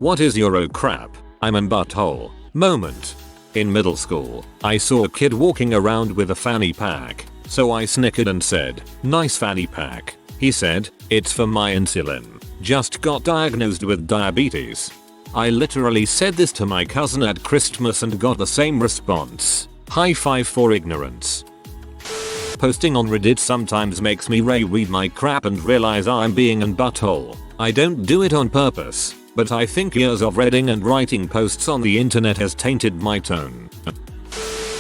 What is your oh crap, I'm an butthole moment? In middle school, I saw a kid walking around with a fanny pack, so I snickered and said, "Nice fanny pack." He said, "It's for my insulin. Just got diagnosed with diabetes." I literally said this to my cousin at Christmas and got the same response. High five for ignorance. Posting on Reddit sometimes makes me reread my crap and realize I'm being an butthole. I don't do it on purpose, but I think years of reading and writing posts on the internet has tainted my tone.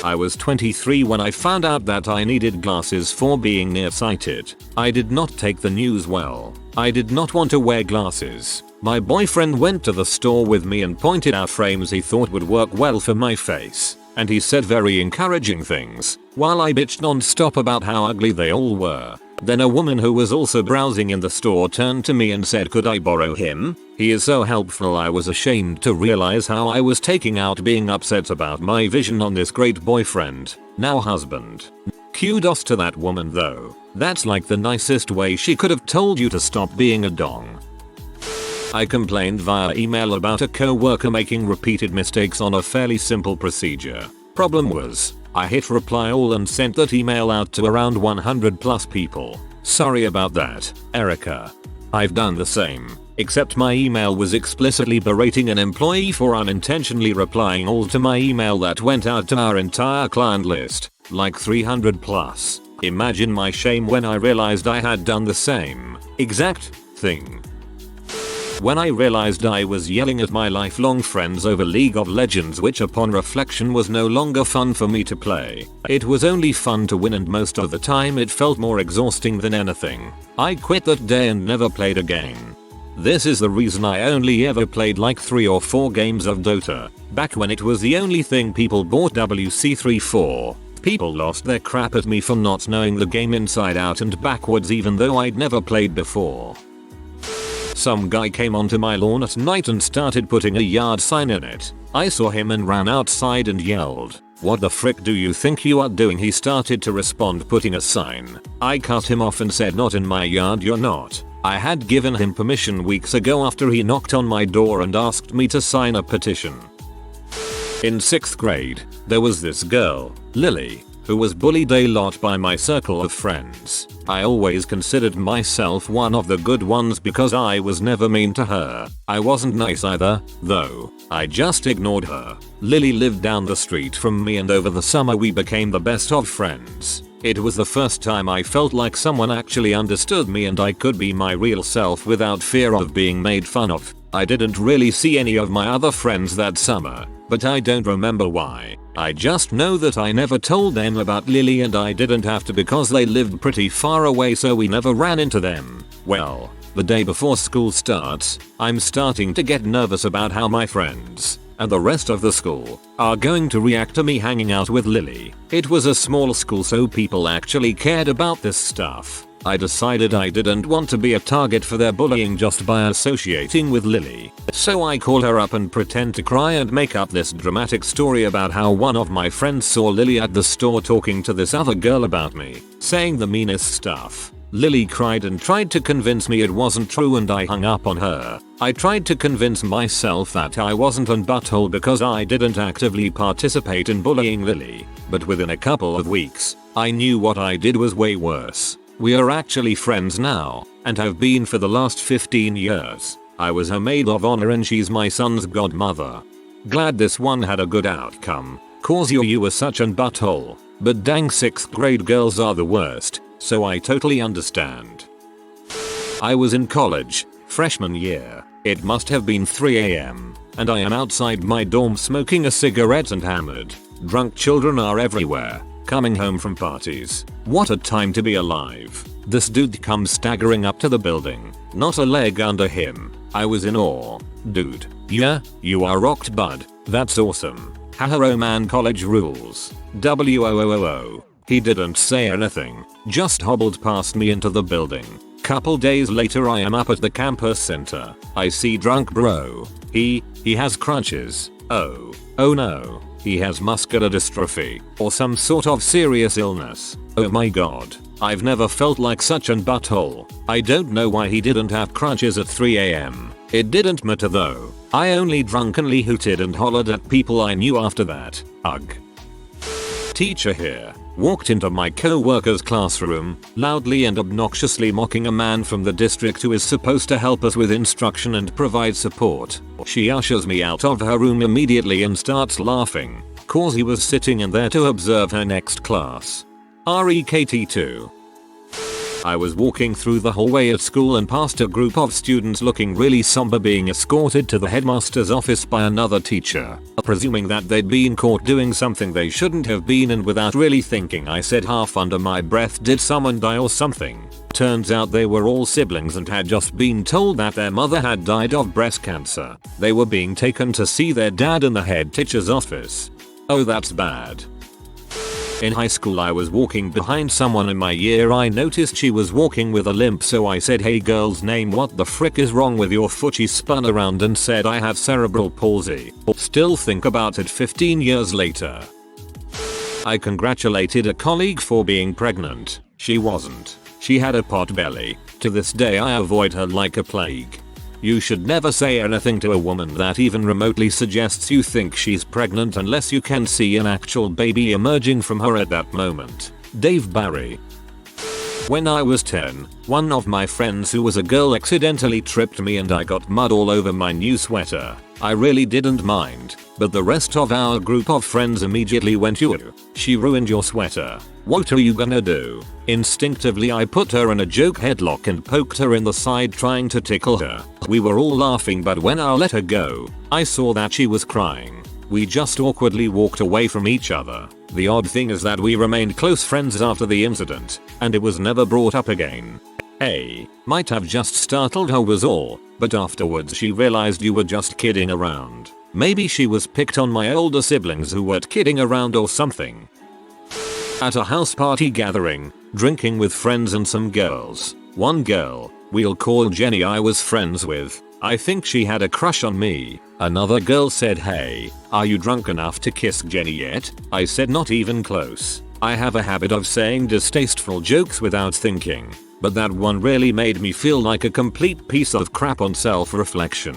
I was 23 when I found out that I needed glasses for being nearsighted. I did not take the news well. I did not want to wear glasses. My boyfriend went to the store with me and pointed out frames he thought would work well for my face. And he said very encouraging things, while I bitched non-stop about how ugly they all were. Then a woman who was also browsing in the store turned to me and said, "Could I borrow him? He is so helpful." I was ashamed to realize how I was taking out being upset about my vision on this great boyfriend, now husband. Kudos to that woman though. That's like the nicest way she could have told you to stop being a dong. I complained via email about a co-worker making repeated mistakes on a fairly simple procedure. Problem was, I hit reply all and sent that email out to around 100 plus people. Sorry about that, Erica. I've done the same, except my email was explicitly berating an employee for unintentionally replying all to my email that went out to our entire client list, like 300 plus. Imagine my shame when I realized I had done the same exact thing. When I realized I was yelling at my lifelong friends over League of Legends, which upon reflection was no longer fun for me to play. It was only fun to win and most of the time it felt more exhausting than anything. I quit that day and never played again. This is the reason I only ever played like 3 or 4 games of Dota, back when it was the only thing people bought WC3 for. People lost their crap at me for not knowing the game inside out and backwards even though I'd never played before. Some guy came onto my lawn at night and started putting a yard sign in it. I saw him and ran outside and yelled, "What the frick do you think you are doing?" He started to respond putting a sign. I cut him off and said, "Not in my yard, you're not." I had given him permission weeks ago after he knocked on my door and asked me to sign a petition. In 6th grade, there was this girl, Lily, who was bullied a lot by my circle of friends. I always considered myself one of the good ones because I was never mean to her. I wasn't nice either, though. I just ignored her. Lily lived down the street from me and over the summer we became the best of friends. It was the first time I felt like someone actually understood me and I could be my real self without fear of being made fun of. I didn't really see any of my other friends that summer, but I don't remember why. I just know that I never told them about Lily and I didn't have to because they lived pretty far away so we never ran into them. Well, the day before school starts, I'm starting to get nervous about how my friends and the rest of the school are going to react to me hanging out with Lily. It was a small school so people actually cared about this stuff. I decided I didn't want to be a target for their bullying just by associating with Lily. So I call her up and pretend to cry and make up this dramatic story about how one of my friends saw Lily at the store talking to this other girl about me, saying the meanest stuff. Lily cried and tried to convince me it wasn't true and I hung up on her. I tried to convince myself that I wasn't an butthole because I didn't actively participate in bullying Lily, but within a couple of weeks, I knew what I did was way worse. We are actually friends now, and have been for the last 15 years. I was her maid of honor and she's my son's godmother. Glad this one had a good outcome, cause you were such an butthole, but dang 6th grade girls are the worst, so I totally understand. I was in college, freshman year. It must have been 3 AM, and I am outside my dorm smoking a cigarette and hammered. Drunk children are everywhere, coming home from parties. What a time to be alive. This dude comes staggering up to the building, not a leg under him. I was in awe. Dude, yeah, you are rocked bud, that's awesome. Haha man college rules. WOOOO. He didn't say anything, just hobbled past me into the building. Couple days later I am up at the campus center. I see drunk bro. He has crutches. Oh no. He has muscular dystrophy or some sort of serious illness. Oh my god. I've never felt like such an butthole. I don't know why he didn't have crutches at 3 AM. It didn't matter though. I only drunkenly hooted and hollered at people I knew after that. Ugh. Teacher here walked into my co-worker's classroom, loudly and obnoxiously mocking a man from the district who is supposed to help us with instruction and provide support. She ushers me out of her room immediately and starts laughing, cause he was sitting in there to observe her next class. REKT2. I was walking through the hallway at school and passed a group of students looking really somber being escorted to the headmaster's office by another teacher. Presuming that they'd been caught doing something they shouldn't have been, and without really thinking I said half under my breath, did someone die or something? Turns out they were all siblings and had just been told that their mother had died of breast cancer. They were being taken to see their dad in the head teacher's office. Oh, that's bad. In high school I was walking behind someone in my year. I noticed she was walking with a limp, so I said, "Hey girl's name, what the frick is wrong with your foot?" She spun around and said, "I have cerebral palsy." Still think about it 15 years later. I congratulated a colleague for being pregnant. She wasn't. She had a pot belly. To this day I avoid her like a plague. You should never say anything to a woman that even remotely suggests you think she's pregnant unless you can see an actual baby emerging from her at that moment. Dave Barry. When I was 10, one of my friends who was a girl accidentally tripped me and I got mud all over my new sweater. I really didn't mind, but the rest of our group of friends immediately went, "You, she ruined your sweater. What are you gonna do?" Instinctively I put her in a joke headlock and poked her in the side, trying to tickle her. We were all laughing, but when I let her go, I saw that she was crying. We just awkwardly walked away from each other. The odd thing is that we remained close friends after the incident, and it was never brought up again. Hey, might have just startled her was all, but afterwards she realized you were just kidding around. Maybe she was picked on my older siblings who weren't kidding around or something. At a house party gathering, drinking with friends and some girls. One girl, we'll call Jenny, I was friends with. I think she had a crush on me. Another girl said, "Hey, are you drunk enough to kiss Jenny yet?" I said, "Not even close." I have a habit of saying distasteful jokes without thinking, but that one really made me feel like a complete piece of crap on self-reflection.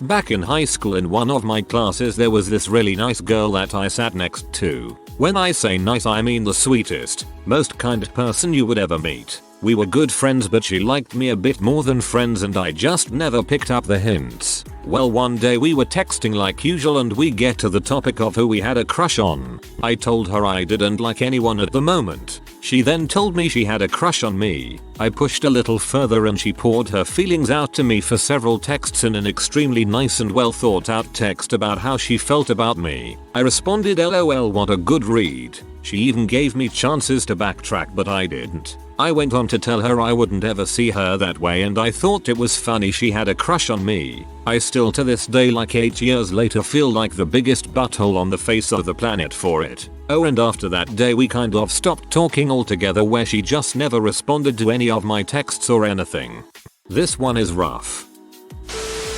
Back in high school in one of my classes there was this really nice girl that I sat next to. When I say nice I mean the sweetest, most kind person you would ever meet. We were good friends, but she liked me a bit more than friends and I just never picked up the hints. Well, one day we were texting like usual and we get to the topic of who we had a crush on. I told her I didn't like anyone at the moment. She then told me she had a crush on me. I pushed a little further and she poured her feelings out to me for several texts in an extremely nice and well thought out text about how she felt about me. I responded, "LOL, what a good read." She even gave me chances to backtrack, but I didn't. I went on to tell her I wouldn't ever see her that way and I thought it was funny she had a crush on me. I still to this day, like 8 years later, feel like the biggest butthole on the face of the planet for it. Oh, and after that day we kind of stopped talking altogether, where she just never responded to any of my texts or anything. This one is rough.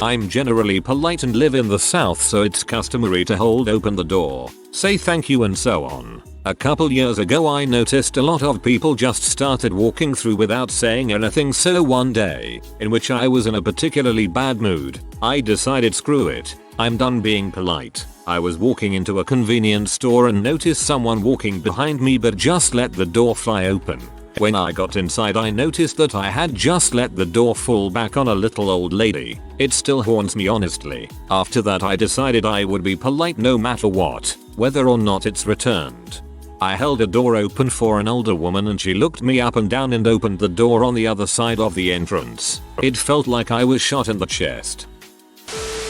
I'm generally polite and live in the South, so it's customary to hold open the door, say thank you and so on. A couple years ago I noticed a lot of people just started walking through without saying anything, so one day, in which I was in a particularly bad mood, I decided screw it, I'm done being polite. I was walking into a convenience store and noticed someone walking behind me, but just let the door fly open. When I got inside I noticed that I had just let the door fall back on a little old lady. It still haunts me, honestly. After that I decided I would be polite no matter what, whether or not it's returned. I held a door open for an older woman and she looked me up and down and opened the door on the other side of the entrance. It felt like I was shot in the chest.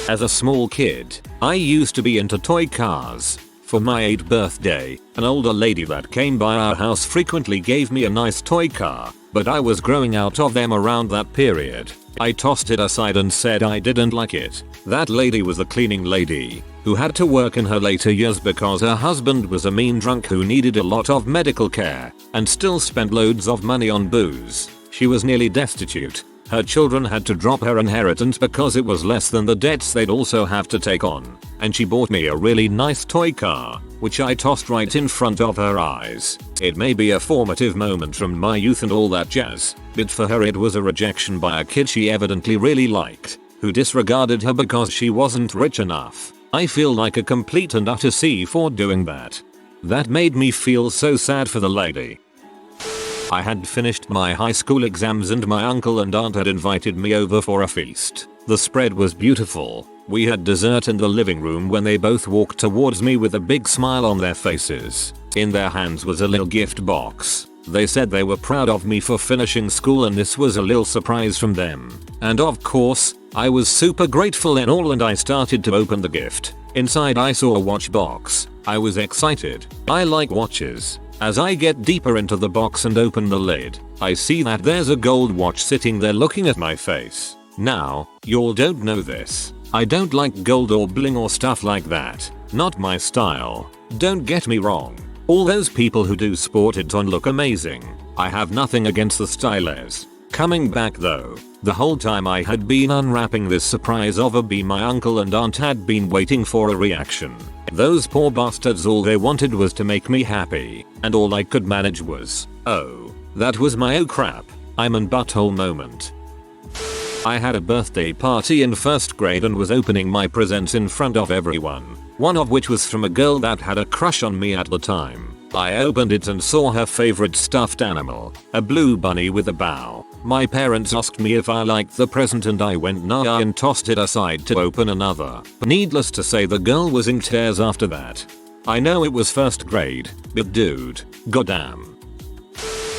As a small kid, I used to be into toy cars. For my 8th birthday, an older lady that came by our house frequently gave me a nice toy car, but I was growing out of them around that period. I tossed it aside and said I didn't like it. That lady was a cleaning lady who had to work in her later years because her husband was a mean drunk who needed a lot of medical care and still spent loads of money on booze. She was nearly destitute. Her children had to drop her inheritance because it was less than the debts they'd also have to take on. And she bought me a really nice toy car, which I tossed right in front of her eyes. It may be a formative moment from my youth and all that jazz, but for her it was a rejection by a kid she evidently really liked. who disregarded her because she wasn't rich enough. I feel like a complete and utter C for doing that. That made me feel so sad for the lady. I had finished my high school exams and my uncle and aunt had invited me over for a feast. The spread was beautiful. We had dessert in the living room when they both walked towards me with a big smile on their faces. In their hands was a little gift box. They said they were proud of me for finishing school and this was a little surprise from them. And of course, I was super grateful and all and I started to open the gift. Inside I saw a watch box. I was excited. I like watches. As I get deeper into the box and open the lid, I see that there's a gold watch sitting there looking at my face. Now, y'all don't know this. I don't like gold or bling or stuff like that. Not my style. Don't get me wrong. All those people who do sport it on look amazing. I have nothing against the styles. Coming back though, the whole time I had been unwrapping this surprise of a bee, my uncle and aunt had been waiting for a reaction. Those poor bastards, all they wanted was to make me happy, and all I could manage was, oh, that was my oh crap, I'm an butthole moment. I had a birthday party in first grade and was opening my presents in front of everyone, one of which was from a girl that had a crush on me at the time. I opened it and saw her favorite stuffed animal, a blue bunny with a bow. My parents asked me if I liked the present and I went nah and tossed it aside to open another. Needless to say, the girl was in tears after that. I know it was first grade, but dude, goddamn.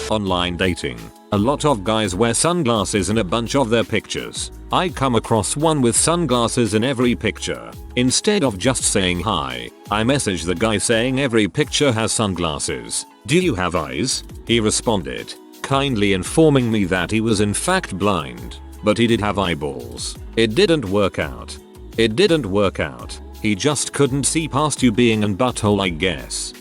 Online dating. A lot of guys wear sunglasses in a bunch of their pictures. I come across one with sunglasses in every picture. Instead of just saying hi, I message the guy saying every picture has sunglasses. Do you have eyes? He responded, kindly informing me that he was in fact blind, but he did have eyeballs. It didn't work out. He just couldn't see past you being an butthole, I guess.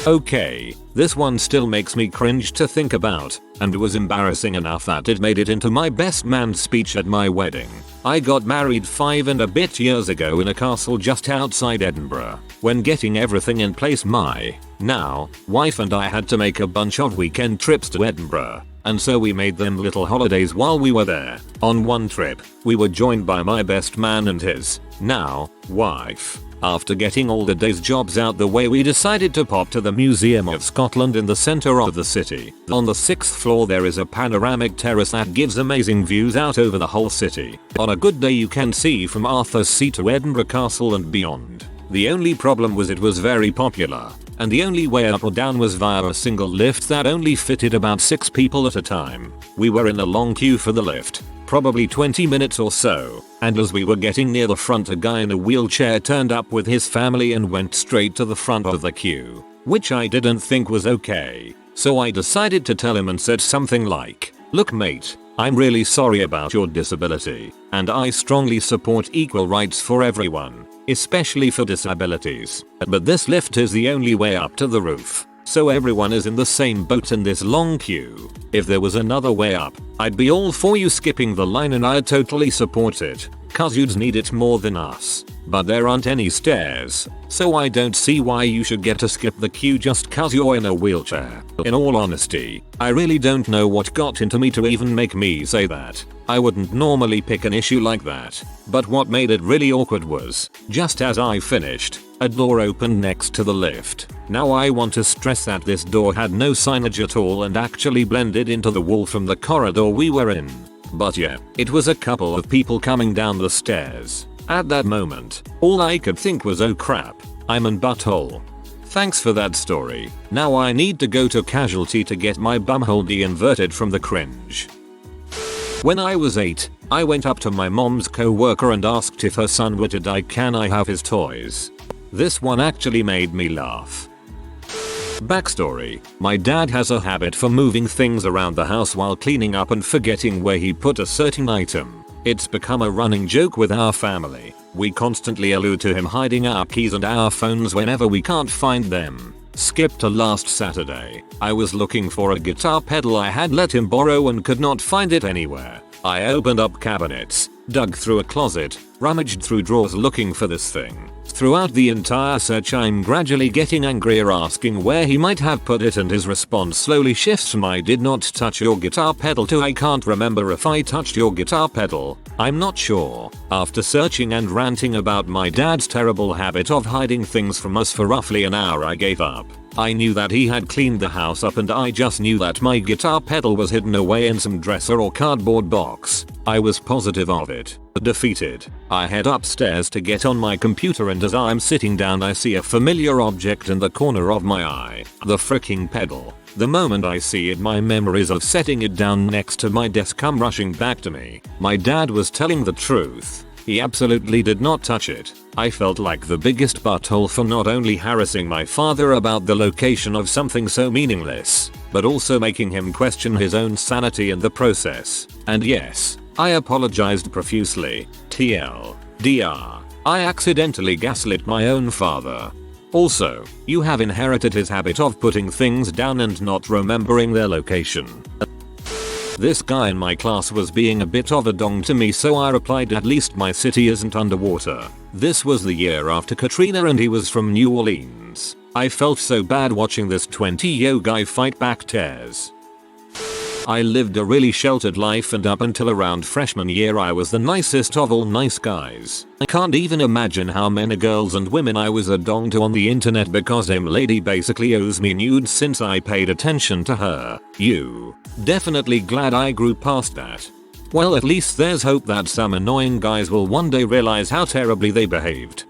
Okay, this one still makes me cringe to think about, and was embarrassing enough that it made it into my best man speech at my wedding. I got married 5 and a bit years ago in a castle just outside Edinburgh. When getting everything in place, my now wife and I had to make a bunch of weekend trips to Edinburgh, and so we made them little holidays while we were there. On one trip, we were joined by my best man and his now wife. After getting all the day's jobs out the way, we decided to pop to the Museum of Scotland in the center of the city. On the 6th floor there is a panoramic terrace that gives amazing views out over the whole city. On a good day you can see from Arthur's Seat to Edinburgh Castle and beyond. The only problem was it was very popular, and the only way up or down was via a single lift that only fitted about 6 people at a time. We were in a long queue for the lift, probably 20 minutes or so, and as we were getting near the front, a guy in a wheelchair turned up with his family and went straight to the front of the queue, which I didn't think was okay. So I decided to tell him and said something like, "Look mate, I'm really sorry about your disability, and I strongly support equal rights for everyone, especially for disabilities, but this lift is the only way up to the roof. So everyone is in the same boat in this long queue. If there was another way up, I'd be all for you skipping the line and I'd totally support it, cause you'd need it more than us. But there aren't any stairs, so I don't see why you should get to skip the queue just cause you're in a wheelchair." In all honesty, I really don't know what got into me to even make me say that. I wouldn't normally pick an issue like that, but what made it really awkward was, just as I finished, a door opened next to the lift. Now I want to stress that this door had no signage at all and actually blended into the wall from the corridor we were in. But yeah, it was a couple of people coming down the stairs. At that moment, all I could think was, oh crap, I'm an butthole. Thanks for that story. Now I need to go to Casualty to get my bumhole de-inverted from the cringe. When I was 8, I went up to my mom's co-worker and asked if her son were to die, can I have his toys? This one actually made me laugh. Backstory: my dad has a habit for moving things around the house while cleaning up and forgetting where he put a certain item. It's become a running joke with our family. We constantly allude to him hiding our keys and our phones whenever we can't find them. Skip to last Saturday. I was looking for a guitar pedal I had let him borrow and could not find it anywhere. I opened up cabinets, dug through a closet, rummaged through drawers looking for this thing. Throughout the entire search I'm gradually getting angrier, asking where he might have put it, and his response slowly shifts from "I did not touch your guitar pedal" to "I can't remember if I touched your guitar pedal." I'm not sure. After searching and ranting about my dad's terrible habit of hiding things from us for roughly an hour, I gave up. I knew that he had cleaned the house up and I just knew that my guitar pedal was hidden away in some dresser or cardboard box. I was positive of it. Defeated, I head upstairs to get on my computer, and as I'm sitting down I see a familiar object in the corner of my eye. The freaking pedal. The moment I see it, my memories of setting it down next to my desk come rushing back to me. My dad was telling the truth. He absolutely did not touch it. I felt like the biggest butthole for not only harassing my father about the location of something so meaningless, but also making him question his own sanity in the process. And yes, I apologized profusely. TLDR, I accidentally gaslit my own father. Also, you have inherited his habit of putting things down and not remembering their location. This guy in my class was being a bit of a dong to me, so I replied, at least my city isn't underwater. This was the year after Katrina and he was from New Orleans. I felt so bad watching this 20-year guy fight back tears. I lived a really sheltered life, and up until around freshman year I was the nicest of all nice guys. I can't even imagine how many girls and women I was a dong to on the internet because them lady basically owes me nudes since I paid attention to her. Definitely glad I grew past that. Well, at least there's hope that some annoying guys will one day realize how terribly they behaved.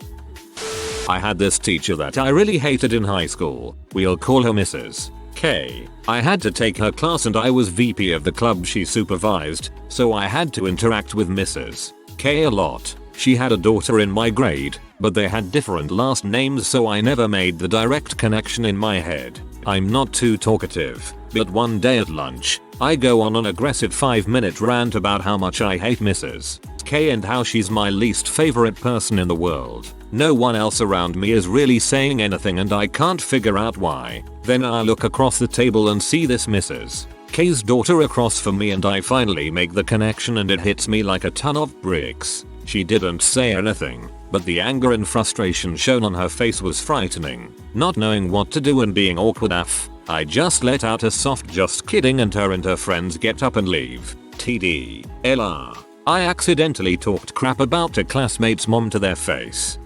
I had this teacher that I really hated in high school. We'll call her Mrs. K. I had to take her class and I was VP of the club she supervised, so I had to interact with Mrs. K a lot. She had a daughter in my grade, but they had different last names, so I never made the direct connection in my head. I'm not too talkative, but one day at lunch, I go on an aggressive 5-minute rant about how much I hate Mrs. K and how she's my least favorite person in the world. No one else around me is really saying anything and I can't figure out why. Then I look across the table and see this Mrs. K's daughter across from me, and I finally make the connection and it hits me like a ton of bricks. She didn't say anything, but the anger and frustration shown on her face was frightening. Not knowing what to do and being awkward AF, I just let out a soft "just kidding" and her friends get up and leave. TDLR. I accidentally talked crap about a classmate's mom to their face.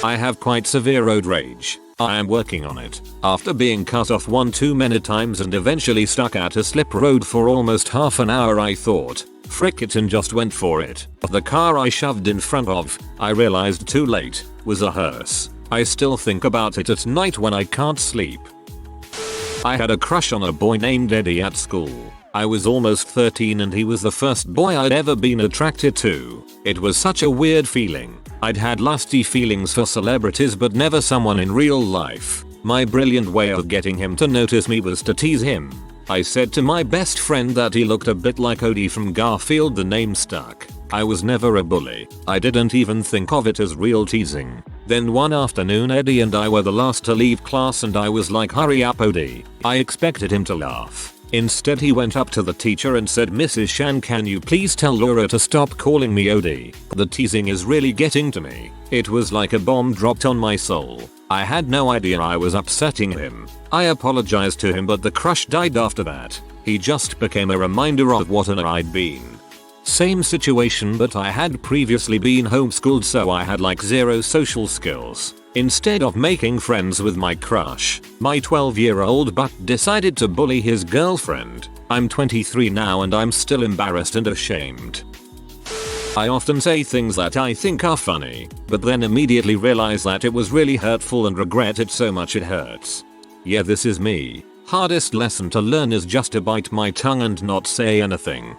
I have quite severe road rage. I am working on it. After being cut off one too many times and eventually stuck at a slip road for almost half an hour, I thought, frick it, and just went for it. The car I shoved in front of, I realized too late, was a hearse. I still think about it at night when I can't sleep. I had a crush on a boy named Eddie at school. I was almost 13 and he was the first boy I'd ever been attracted to. It was such a weird feeling. I'd had lusty feelings for celebrities but never someone in real life. My brilliant way of getting him to notice me was to tease him. I said to my best friend that he looked a bit like Odie from Garfield. The name stuck. I was never a bully. I didn't even think of it as real teasing. Then one afternoon Eddie and I were the last to leave class and I was like, "Hurry up, Odie." I expected him to laugh. Instead he went up to the teacher and said, "Mrs. Shan, can you please tell Laura to stop calling me Odie? The teasing is really getting to me." It was like a bomb dropped on my soul. I had no idea I was upsetting him. I apologized to him, but the crush died after that. He just became a reminder of what an I'd been. Same situation, but I had previously been homeschooled, so I had like zero social skills. Instead of making friends with my crush, my 12-year-old butt decided to bully his girlfriend. I'm 23 now and I'm still embarrassed and ashamed. I often say things that I think are funny, but then immediately realize that it was really hurtful and regret it so much it hurts. Yeah, this is me. Hardest lesson to learn is just to bite my tongue and not say anything.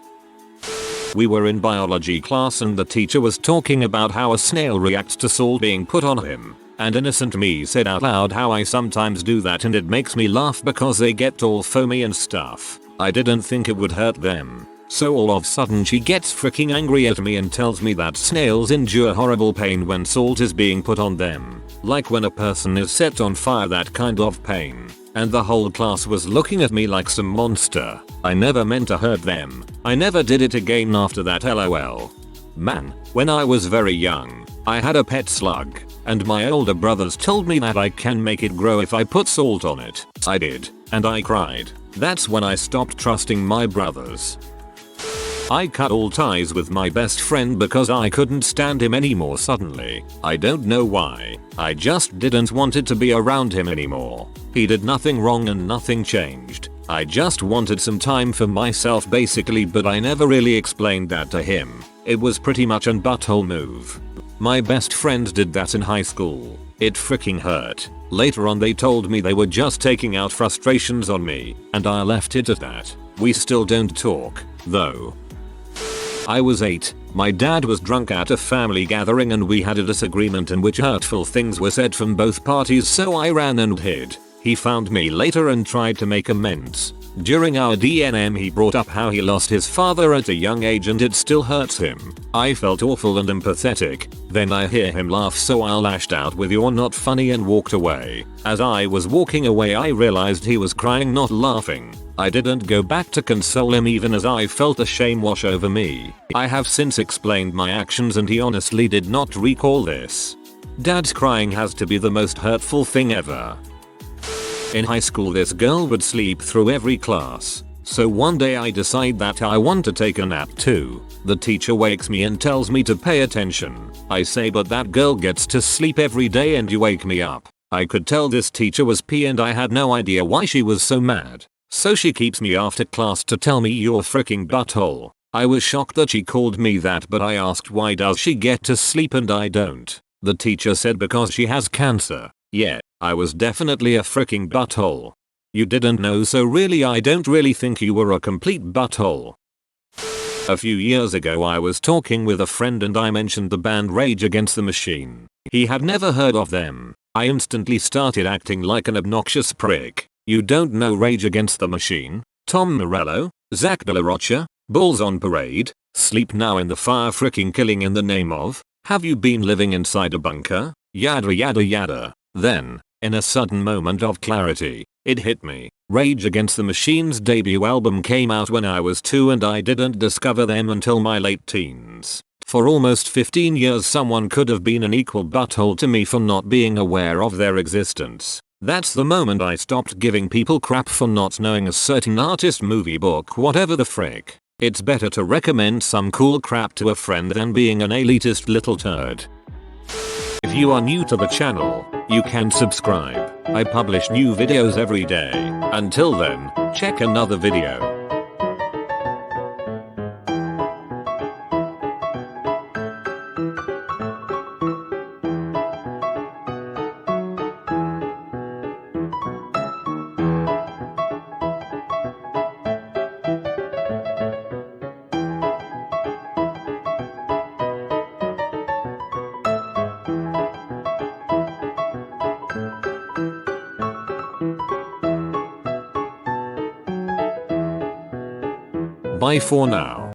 We were in biology class and the teacher was talking about how a snail reacts to salt being put on him. And innocent me said out loud how I sometimes do that and it makes me laugh because they get all foamy and stuff. I didn't think it would hurt them. So all of a sudden she gets freaking angry at me and tells me that snails endure horrible pain when salt is being put on them. Like when a person is set on fire, that kind of pain. And the whole class was looking at me like some monster. I never meant to hurt them. I never did it again after that, LOL. Man, when I was very young, I had a pet slug, and my older brothers told me that I can make it grow if I put salt on it. I did, and I cried. That's when I stopped trusting my brothers. I cut all ties with my best friend because I couldn't stand him anymore suddenly. I don't know why. I just didn't want it to be around him anymore. He did nothing wrong and nothing changed. I just wanted some time for myself basically, but I never really explained that to him. It was pretty much an butthole move. My best friend did that in high school. It freaking hurt. Later on they told me they were just taking out frustrations on me, and I left it at that. We still don't talk, though. I was 8. My dad was drunk at a family gathering and we had a disagreement in which hurtful things were said from both parties, so I ran and hid. He found me later and tried to make amends. During our DNM he brought up how he lost his father at a young age and it still hurts him. I felt awful and empathetic. Then I hear him laugh, so I lashed out with "You're not funny" and walked away. As I was walking away I realized he was crying, not laughing. I didn't go back to console him even as I felt a shame wash over me. I have since explained my actions and he honestly did not recall this. Dad's crying has to be the most hurtful thing ever. In high school this girl would sleep through every class. So one day I decide that I want to take a nap too. The teacher wakes me and tells me to pay attention. I say, "But that girl gets to sleep every day and you wake me up." I could tell this teacher was P and I had no idea why she was so mad. So she keeps me after class to tell me, "You're freaking butthole." I was shocked that she called me that, but I asked why does she get to sleep and I don't. The teacher said because she has cancer. Yeah, I was definitely a freaking butthole. You didn't know, so really I don't really think you were a complete butthole. A few years ago I was talking with a friend and I mentioned the band Rage Against the Machine. He had never heard of them. I instantly started acting like an obnoxious prick. "You don't know Rage Against the Machine? Tom Morello? Zach De La Rocha? Bulls on Parade? Sleep Now in the Fire, freaking Killing in the Name of? Have you been living inside a bunker? Yada yada yada." Then, in a sudden moment of clarity, it hit me. Rage Against the Machine's debut album came out when I was 2 and I didn't discover them until my late teens. For almost 15 years someone could have been an equal butthole to me for not being aware of their existence. That's the moment I stopped giving people crap for not knowing a certain artist, movie, book, whatever the frick. It's better to recommend some cool crap to a friend than being an elitist little turd. If you are new to the channel, you can subscribe. I publish new videos every day. Until then, check another video. Bye for now.